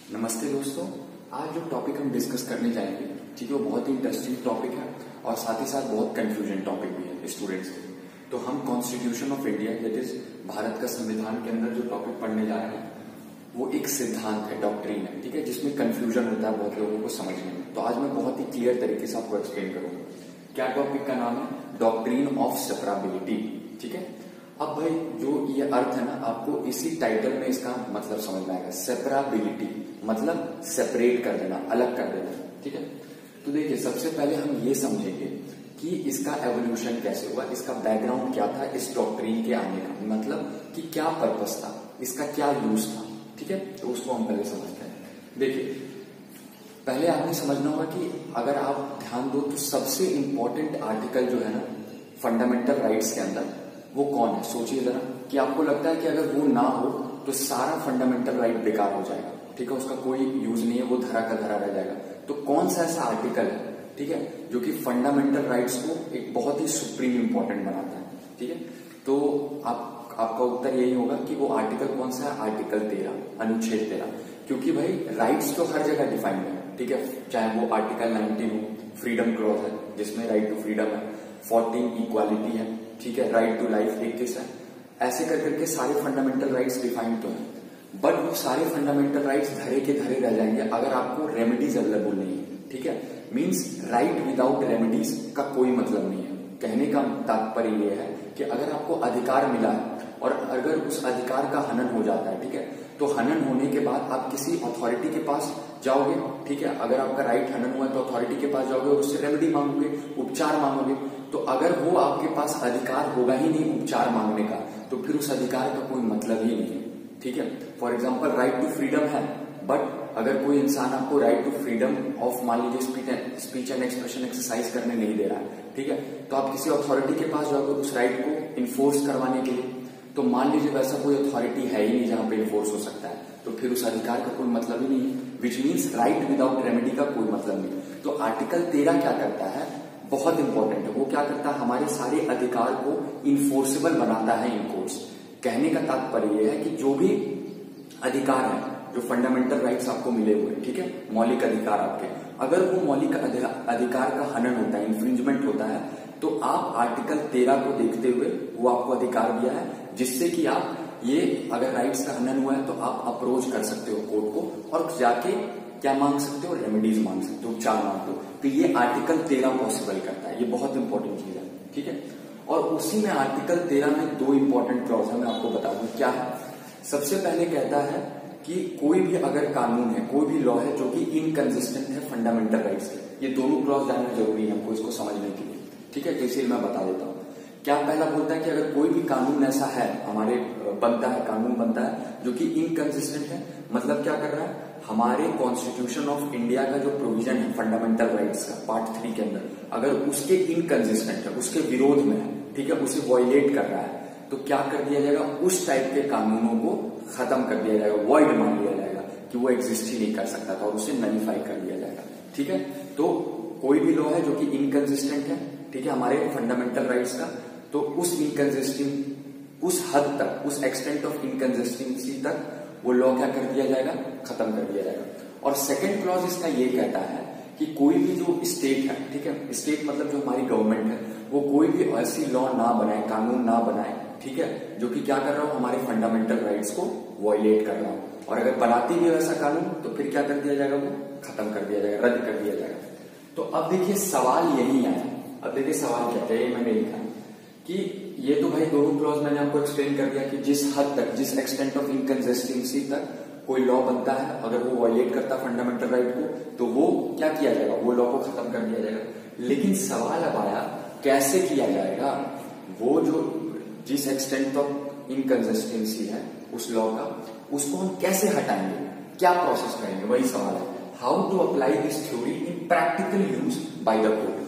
नमस्ते दोस्तों। आज जो टॉपिक हम डिस्कस करने जाएंगे, ठीक है, वो बहुत ही इंटरेस्टिंग टॉपिक है और साथ ही साथ बहुत कंफ्यूजन टॉपिक भी है स्टूडेंट्स के लिए। तो हम constitution of India, that is Bharat का संविधान के अंदर जो टॉपिक पढ़ने जा रहे हैं वो एक सिद्धांत है, डॉक्ट्रिन है, ठीक है, जिसमें कंफ्यूजन होता है बहुत लोगों को समझने में। तो आज मैं बहुत ही क्लियर तरीके से आपको एक्सप्लेन करूंगा। क्या टॉपिक का नाम है? डॉक्ट्रिन ऑफ सेपरेबिलिटी, ठीक है। अब भाई जो ये अर्थ है ना, आपको इसी टाइटल में इसका मतलब समझ में आएगा। सेपरेबिलिटी मतलब सेपरेट कर देना, अलग कर देना, ठीक है। तो देखिए, सबसे पहले हम ये समझेंगे कि इसका एवोल्यूशन कैसे हुआ, इसका बैकग्राउंड क्या था इस डॉक्ट्रिन के आने का, मतलब कि क्या पर्पस था, इसका क्या यूज था, ठीक है। तो उसको हम पहले समझते हैं। देखिए, पहले आपने समझना होगा कि अगर आप ध्यान दो तो सबसे इंपॉर्टेंट आर्टिकल जो है ना फंडामेंटल राइट्स के अंदर, वो कौन है? सोचिए जरा कि आपको लगता है कि अगर वो ना हो तो सारा फंडामेंटल राइट बेकार हो जाएगा, ठीक है, उसका कोई यूज नहीं है, वो धरा का धरा रह जाएगा। तो कौन सा ऐसा आर्टिकल है, ठीक है, जो कि फंडामेंटल राइट्स को एक बहुत ही सुप्रीम इंपॉर्टेंट बनाता है, ठीक है। तो आपका उत्तर यही होगा कि वो आर्टिकल कौन सा है? आर्टिकल 13, अनुच्छेद 13। क्योंकि भाई राइट्स तो हर जगह डिफाइंड है, ठीक है, चाहे वो आर्टिकल 19 हो, फ्रीडम क्लॉज है जिसमें राइट टू फ्रीडम है, 14 इक्वालिटी है, ठीक है, राइट टू लाइफ 21 है, ऐसे कर करके सारे फंडामेंटल राइट्स डिफाइंड तो है। बट वो सारे फंडामेंटल राइट्स धरे के धरे रह जाएंगे अगर आपको रेमेडीज अवेलेबल नहीं है, ठीक है। मींस राइट विदाउट रेमेडीज का कोई मतलब नहीं है। कहने का तात्पर्य ये है कि अगर आपको अधिकार मिला है और अगर उस अधिकार का हनन हो जाता है, ठीक है, तो हनन होने के बाद आप किसी अथॉरिटी के पास जाओगे, ठीक है, अगर आपका राइट हनन हुआ तो अथॉरिटी के पास जाओगे और उससे रेमेडी मांगोगे, उपचार मांगोगे। तो अगर वो आपके पास अधिकार होगा ही नहीं उपचार मांगने का, तो फिर उस अधिकार का कोई मतलब ही नहीं है, ठीक है। For example right to freedom है, बट अगर कोई इंसान आपको राइट टू फ्रीडम ऑफ, मान लीजिए, स्पीच एंड एक्सप्रेशन एक्सरसाइज करने नहीं दे रहा है, ठीक है, तो आप किसी अथॉरिटी के पास जाओगे उस राइट को इन्फोर्स करवाने के लिए। तो मान लीजिए वैसा कोई अथॉरिटी है ही नहीं जहां पे इन्फोर्स हो सकता है, तो फिर उस अधिकार का कोई मतलब ही नहीं है, which means right without remedy का कोई मतलब नहीं। तो आर्टिकल 13 क्या करता है? बहुत इंपॉर्टेंट है। वो क्या करता है? हमारे सारे अधिकार को इन्फोर्सेबल बनाता है इन कोर्ट्स। कहने का तात्पर्य यह है कि जो भी अधिकार है, जो फंडामेंटल राइट्स आपको मिले हुए, ठीक है, मौलिक अधिकार आपके, अगर वो मौलिक अधिकार का हनन होता है, इंफ्रिंजमेंट होता है, तो आप आर्टिकल 13 को देखते हुए वो आपको अधिकार दिया है जिससे कि आप ये, अगर राइट्स का हनन हुआ है तो आप अप्रोच कर सकते हो कोर्ट को और जाके क्या मांग सकते हो? रेमेडीज मांग सकते हो, उपचार मांग लो। तो ये आर्टिकल 13 पॉसिबल करता है। ये बहुत इंपॉर्टेंट चीज है, ठीक है। और उसी में आर्टिकल 13 में 2 इंपॉर्टेंट क्लॉज है, मैं आपको बता दूं क्या है। सबसे पहले कहता है कि कोई भी अगर कानून है, कोई भी लॉ है जो कि इनकंसिस्टेंट है फंडामेंटल राइट्स से, ये दोनों क्लॉज जानना जरूरी है हमको इसको समझने के लिए, ठीक है। तो इसीलिए मैं बता देता हूँ। क्या पहला बोलता है कि अगर कोई भी कानून ऐसा है हमारे बनता है, कानून बनता है जो कि इनकंसिस्टेंट है, मतलब क्या कर रहा है? हमारे कॉन्स्टिट्यूशन ऑफ इंडिया का जो प्रोविजन है फंडामेंटल राइट्स का पार्ट 3 के अंदर, अगर उसके इनकंसिस्टेंट है, उसके विरोध में है, ठीक है, उसे वॉयलेट कर रहा है, तो क्या कर दिया जाएगा? उस टाइप के कानूनों को खत्म कर दिया जाएगा, वॉइड मान लिया जाएगा कि वो एग्जिस्ट ही नहीं कर सकता था और उसे नलिफाई कर दिया जाएगा, ठीक है। तो कोई भी लॉ है जो कि इनकंसिस्टेंट है, ठीक है, हमारे फंडामेंटल राइट्स का, तो उस इनकंसिस्टेंट, उस हद तक, उस एक्सटेंट ऑफ इनकंसिस्टेंसी तक वो लॉ क्या कर दिया जाएगा? खत्म कर दिया जाएगा। और सेकंड क्लॉज इसका ये कहता है कि कोई भी जो स्टेट है, ठीक है, स्टेट मतलब जो हमारी गवर्नमेंट है, वो कोई भी ऐसी लॉ ना बनाए, कानून ना बनाए, ठीक है, जो कि क्या कर रहा हो? हमारे फंडामेंटल राइट्स को वॉयलेट कर रहा हो। और अगर बनाती भी है वैसा कानून तो फिर क्या कर दिया जाएगा? वो खत्म कर दिया जाएगा, रद्द कर दिया जाएगा। तो अब देखिए सवाल यही आया। अब देखिए सवाल क्या है, मैंने लिखा कि ये तो भाई दोनों क्लॉज मैंने आपको एक्सप्लेन कर दिया कि जिस हद तक, जिस एक्सटेंट ऑफ इनकंसिस्टेंसी तक कोई लॉ बनता है, अगर वो वॉयलेट करता है फंडामेंटल राइट को, तो वो क्या किया जाएगा? वो लॉ को खत्म कर दिया जाएगा। लेकिन सवाल अब आया कैसे किया जाएगा? वो जो जिस एक्सटेंट ऑफ इनकंसिस्टेंसी है उस लॉ का, उसको हम कैसे हटाएंगे, क्या प्रोसेस करेंगे? वही सवाल है। How to apply this theory in practical use by the court.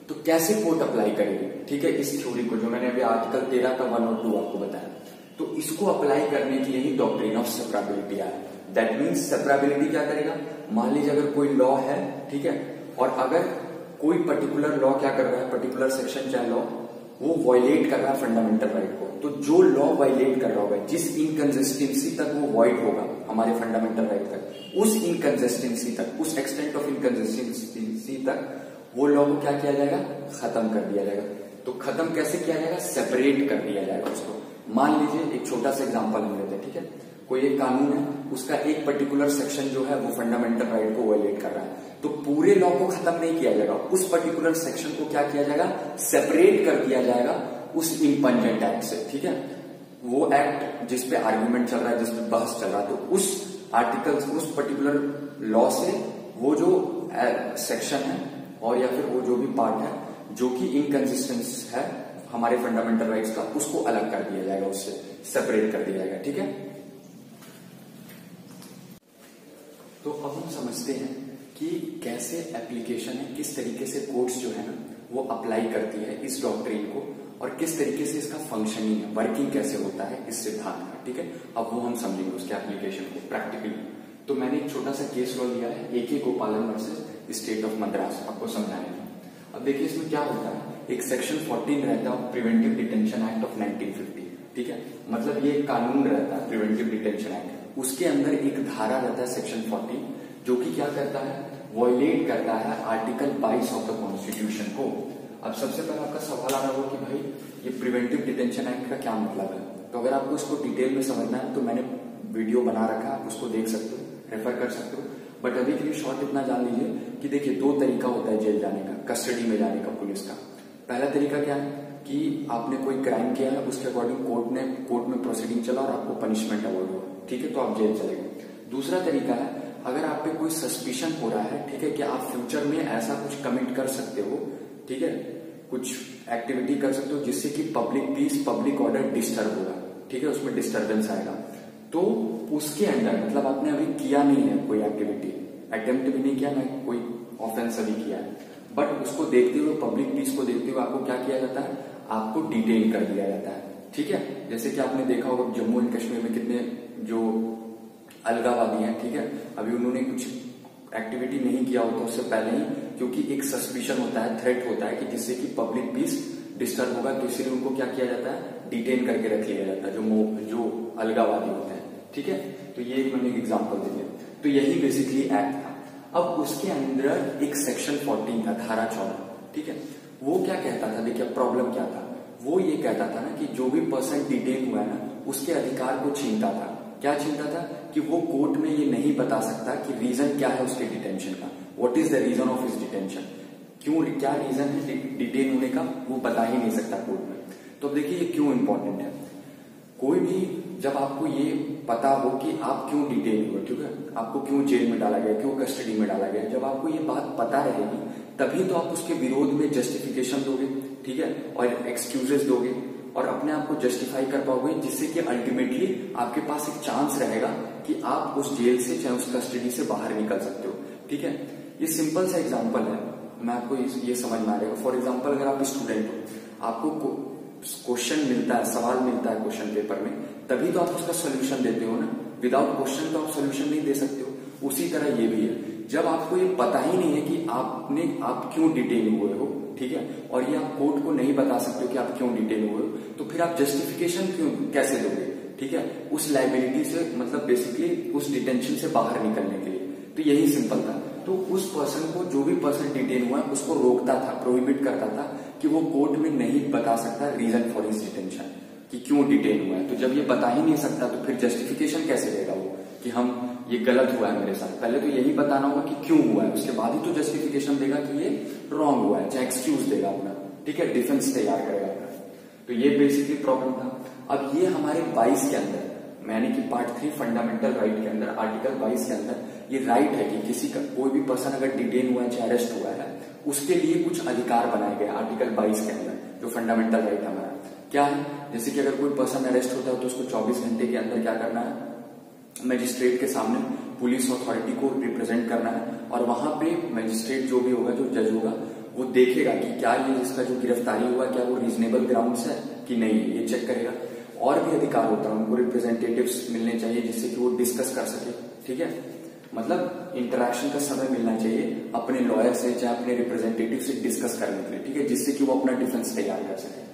तो कैसे कोर्ट अप्लाई करेगी, ठीक है, इस थ्योरी को जो मैंने अभी आर्टिकल 13 का 1 और 2 आपको बताया। तो इसको अप्लाई करने के लिए ही डॉक्ट्रिन ऑफ सेपरेबिलिटी आया। दैट मीन्स सेपरेबिलिटी क्या करेगा? मान लीजिए अगर कोई लॉ है, ठीक है, और अगर कोई पर्टिकुलर लॉ क्या कर रहा है, पर्टिकुलर सेक्शन चाहे लॉ, वो वॉयलेट कर रहा है फंडामेंटल राइट को, तो जो लॉ वायलेट कर रहा होगा, जिस इनकंसिस्टेंसी तक वो वॉइड होगा, हमारे फंडामेंटल राइट तक, उस इनकंसिस्टेंसी तक, उस एक्सटेंट ऑफ इनकंसिस्टेंसी तक वो लॉ को क्या किया जाएगा, खत्म कर दिया जाएगा। तो खत्म कैसे किया जाएगा, सेपरेट कर दिया जाएगा उसको। मान लीजिए एक छोटा सा एग्जांपल हम लेते हैं, ठीक है। कोई एक कानून है, उसका एक पर्टिकुलर सेक्शन जो है वो फंडामेंटल राइट को वायलेट कर रहा है, तो पूरे लॉ को खत्म नहीं किया जाएगा, उस पर्टिकुलर सेक्शन को क्या किया जाएगा, सेपरेट कर दिया जाएगा उस इम्पंजेंट एक्ट से, ठीक है। वो एक्ट जिसपे आर्ग्यूमेंट चल रहा है, जिसपे बहस चल रहा है, तो उस आर्टिकल, उस पर्टिकुलर लॉ से वो जो सेक्शन है और या फिर वो जो भी पार्ट है जो कि इनकंसिस्टेंस है हमारे फंडामेंटल राइट्स का, उसको अलग कर दिया जाएगा, उससे सेपरेट कर दिया जाएगा, ठीक है। तो अब हम समझते हैं कि कैसे एप्लीकेशन है, किस तरीके से कोर्ट्स जो है ना वो अप्लाई करती है इस डॉक्ट्रिन को, और किस तरीके से इसका फंक्शनिंग है, वर्किंग कैसे होता है इस सिद्धांत का, ठीक है। अब वो हम समझेंगे उसके एप्लीकेशन को प्रैक्टिकली। तो मैंने एक छोटा सा केस लॉ लिया है, AK गोपालन वर्सेस स्टेट ऑफ मद्रास, आपको समझाने का। अब देखिए इसमें क्या होता है, एक सेक्शन 14 रहता है प्रिवेंटिव डिटेंशन एक्ट ऑफ 1950, ठीक है। मतलब ये कानून रहता है प्रिवेंटिव डिटेंशन एक्ट, उसके अंदर एक धारा रहता है सेक्शन 14 जो कि क्या करता है, वॉयलेट करता है आर्टिकल 22 ऑफ द कॉन्स्टिट्यूशन को। अब सबसे पहले आपका सवाल आ रहा होगा कि भाई ये प्रिवेंटिव डिटेंशन एक्ट का क्या मतलब है। तो अगर आपको इसको डिटेल में समझना है तो मैंने वीडियो बना रखा है, आप उसको देख सकते हो, रेफर कर सकते हो। बट अभी के लिए शॉर्ट इतना जान लीजिए कि देखिए दो तरीका होता है जेल जाने का, कस्टडी में जाने का पुलिस का। पहला तरीका क्या है कि आपने कोई क्राइम किया है, उसके अकॉर्डिंग कोर्ट में प्रोसीडिंग चला और आपको पनिशमेंट अवॉर्ड हुआ, ठीक है, तो आप जेल चले गए। दूसरा तरीका है अगर आप पे कोई सस्पिशन हो रहा है, ठीक है, कि आप फ्यूचर में ऐसा कुछ कमिट कर सकते हो, ठीक है, कुछ एक्टिविटी कर सकते हो जिससे कि public piece, public order disturb होगा, ठीक है, उसमें डिस्टर्बेंस आएगा, तो उसके अंदर मतलब आपने अभी किया नहीं है कोई एक्टिविटी, अटेम्प्ट भी नहीं किया, ना कोई ऑफेंस अभी किया है, बट उसको देखते हुए, पब्लिक पीस को देखते हुए आपको क्या किया जाता है, आपको डिटेन कर दिया जाता है, ठीक है। जैसे कि आपने देखा होगा जम्मू एंड कश्मीर में कितने जो अलगावादी हैं, ठीक है, अभी उन्होंने कुछ एक्टिविटी नहीं किया होता उससे पहले ही, क्योंकि एक सस्पिशन होता है, थ्रेट होता है कि जिससे कि पब्लिक पीस डिस्टर्ब होगा, तो इसलिए उनको क्या किया जाता है, डिटेन करके रख लिया जाता है, जो अलगावादी होते हैं, ठीक है। तो ये मैंने एक एग्जाम्पल दिया, तो यही बेसिकली एक्ट था। अब उसके अंदर एक सेक्शन 14 था, धारा 14, ठीक है। वो क्या कहता था, देखिए प्रॉब्लम क्या था, वो ये कहता था ना कि जो भी पर्सन डिटेन हुआ है ना उसके अधिकार को छीनता था। क्या छीनता था कि वो कोर्ट में ये नहीं बता सकता कि रीजन क्या है उसके डिटेंशन का, what is the reason of his detention, क्यों, क्या रीजन है डिटेन होने का, वो बता ही नहीं सकता कोर्ट में। तो अब देखिए ये क्यों इंपॉर्टेंट है। कोई भी जब आपको ये पता हो कि आप क्यों डिटेन हुए, ठीक है, आपको क्यों जेल में डाला गया, क्यों कस्टडी में डाला गया, जब आपको ये बात पता रहेगी तभी तो आप उसके विरोध में जस्टिफिकेशन दोगे, ठीक है, और एक्सक्यूजेस दोगे और अपने आप को जस्टिफाई कर पाओगे, जिससे कि अल्टीमेटली आपके पास एक चांस रहेगा कि आप उस जेल से चाहे उस कस्टडी से बाहर निकल सकते हो, ठीक है। ये सिंपल सा एग्जांपल है, मैं आपको ये समझ में आ जाएगा। फॉर एग्जांपल अगर आप स्टूडेंट हो, आपको क्वेश्चन मिलता है, सवाल मिलता है क्वेश्चन पेपर में, तभी तो आप उसका सोल्यूशन देते हो ना, विदाउट क्वेश्चन तो आप सोल्यूशन नहीं दे सकते हो। उसी तरह ये भी है, जब आपको ये पता ही नहीं है कि आप क्यों डिटेन हुए हो, ठीक है, और ये आप कोर्ट को नहीं बता सकते हो कि आप क्यों डिटेन हुए हो, तो फिर आप जस्टिफिकेशन क्यों कैसे दोगे, ठीक है, उस लाइबिलिटी से, मतलब बेसिकली उस डिटेंशन से बाहर निकलने के लिए। तो यही सिंपल था। तो उस पर्सन को, जो भी पर्सन डिटेन हुआ है, उसको रोकता था, प्रोहिबिट करता था कि वो कोर्ट में नहीं बता सकता रीजन फॉर हिज डिटेंशन, कि क्यों डिटेन हुआ है। तो जब ये बता ही नहीं सकता तो फिर जस्टिफिकेशन कैसे देगा वो कि हम ये गलत हुआ है मेरे साथ। पहले तो यही बताना होगा कि क्यों हुआ है, उसके बाद ही तो जस्टिफिकेशन देगा कि ये रॉन्ग हुआ है, चाहे एक्सक्यूज देगा अपना, ठीक है, डिफेंस तैयार करेगा अपना। तो ये बेसिकली प्रॉब्लम था। अब ये हमारे 22 के अंदर, यानी कि पार्ट 3 फंडामेंटल राइट के अंदर, आर्टिकल 22 के अंदर ये राइट है कि किसी का, कोई भी पर्सन अगर डिटेन हुआ है चाहे अरेस्ट हुआ है, उसके लिए कुछ अधिकार बनाए गए आर्टिकल 22 के अंदर, जो फंडामेंटल राइट हमारा क्या है। जैसे कि अगर कोई पर्सन अरेस्ट होता है तो उसको 24 घंटे के अंदर क्या करना है, मजिस्ट्रेट के सामने पुलिस अथॉरिटी को रिप्रेजेंट करना है, और वहां पे मजिस्ट्रेट जो भी होगा, जो जज होगा, वो देखेगा कि क्या ये जिसका जो गिरफ्तारी हुआ क्या वो रीजनेबल ग्राउंड्स है कि नहीं, ये चेक करेगा। और भी अधिकार होता है, उनको रिप्रेजेंटेटिव्स मिलने चाहिए जिससे कि वो डिस्कस कर सके, ठीक है, मतलब इंटरेक्शन का समय मिलना चाहिए अपने लॉयर से, चाहे अपने रिप्रेजेंटेटिव से डिस्कस करने के लिए, ठीक है, जिससे कि वो अपना डिफेंस तैयार कर सके।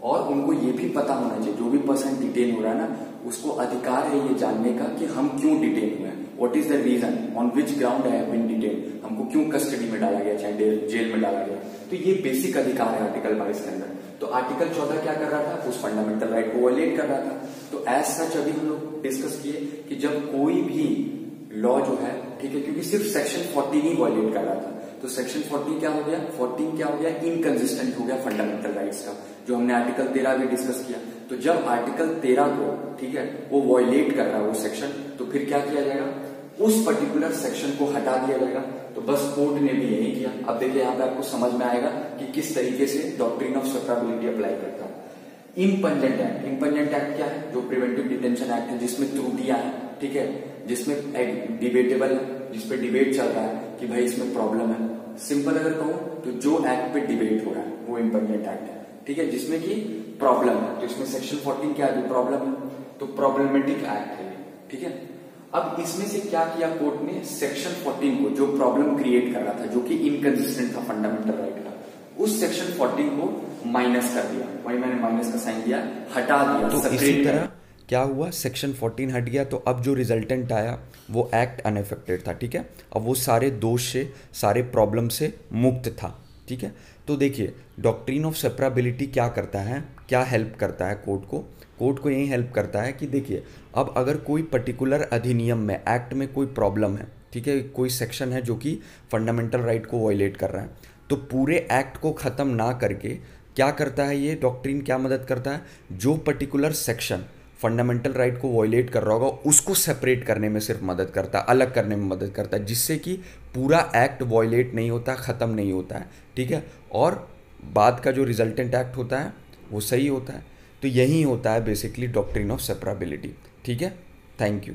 और उनको ये भी पता होना चाहिए, जो भी पर्सन डिटेन हो रहा है ना, उसको अधिकार है ये जानने का कि हम क्यों डिटेन हुए हैं, what is the reason on which ground I have been detain, हमको क्यों कस्टडी में डाला गया, चाहे जेल में डाला गया। तो ये बेसिक अधिकार है आर्टिकल 22 के अंदर। तो आर्टिकल 14 क्या कर रहा था, उस फंडामेंटल राइट को वायलेट कर रहा था। तो एज सच अभी हम लोग डिस्कस किए कि जब कोई भी लॉ जो है, ठीक है, क्योंकि सिर्फ सेक्शन 14 ही वायलेट कर रहा था, तो सेक्शन 14 क्या हो गया, 14 क्या हो गया, इनकंसिस्टेंट हो गया फंडामेंटल राइट्स का, जो हमने आर्टिकल 13 भी डिस्कस किया। तो जब आर्टिकल 13 को, ठीक है, वो वायलेट कर रहा है वो सेक्शन, तो फिर क्या किया जाएगा, उस पर्टिकुलर सेक्शन को हटा दिया जाएगा। तो बस कोर्ट ने भी यही किया। अब देखिए यहाँ पे आपको समझ में आएगा कि किस तरीके से डॉक्ट्रिन ऑफ सेपरेबिलिटी अप्लाई करता है। इम्पंजेंट एक्ट, इम्पंजेंट एक्ट क्या है, जो प्रिवेंटिव डिटेंशन एक्ट है, जिसमें त्रुटियां हैं, ठीक है, जिसमें डिबेटेबल है, जिसपे डिबेट चल रहा है कि भाई इसमें प्रॉब्लम है। सिंपल अगर कहूं तो जो एक्ट पे डिबेट हो रहा है वो इम्पंजेंट एक्ट है, ठीक है, जिसमें कि प्रॉब्लम है। तो इसमें सेक्शन 14 क्या है, प्रॉब्लम है, तो प्रॉब्लमेटिक एक्ट है, ठीक है। अब इसमें से क्या किया कोर्ट ने, सेक्शन 14 को जो प्रॉब्लम क्रिएट कर रहा था, जो कि इनकंसिस्टेंट था फंडामेंटल राइट का, उस सेक्शन 14 को माइनस कर दिया, वही मैंने माइनस का साइन दिया, हटा दिया। तो इसी तरह क्या हुआ, सेक्शन 14 हट गया, तो अब जो रिजल्टेंट आया वो एक्ट अनएफेक्टेड था, ठीक है। अब वो सारे दोष से, सारे प्रॉब्लम से मुक्त था, ठीक है। तो देखिए डॉक्ट्रिन ऑफ सेपरेबिलिटी क्या करता है, क्या हेल्प करता है कोर्ट को, कोर्ट को यही हेल्प करता है कि देखिए अब अगर कोई पर्टिकुलर अधिनियम में, एक्ट में कोई प्रॉब्लम है, ठीक है, कोई सेक्शन है जो कि फंडामेंटल राइट को वायलेट कर रहा है, तो पूरे एक्ट को ख़त्म ना करके क्या करता है ये डॉक्ट्रिन, क्या मदद करता है, जो पर्टिकुलर सेक्शन फंडामेंटल राइट को वायलेट कर रहा होगा उसको सेपरेट करने में सिर्फ मदद करता है, अलग करने में मदद करता है, जिससे कि पूरा एक्ट वायलेट नहीं होता, ख़त्म नहीं होता है, ठीक है, और बाद का जो रिजल्टेंट एक्ट होता है वो सही होता है। तो यही होता है बेसिकली डॉक्ट्रिन ऑफ सेपरेबिलिटी, ठीक है। Thank you.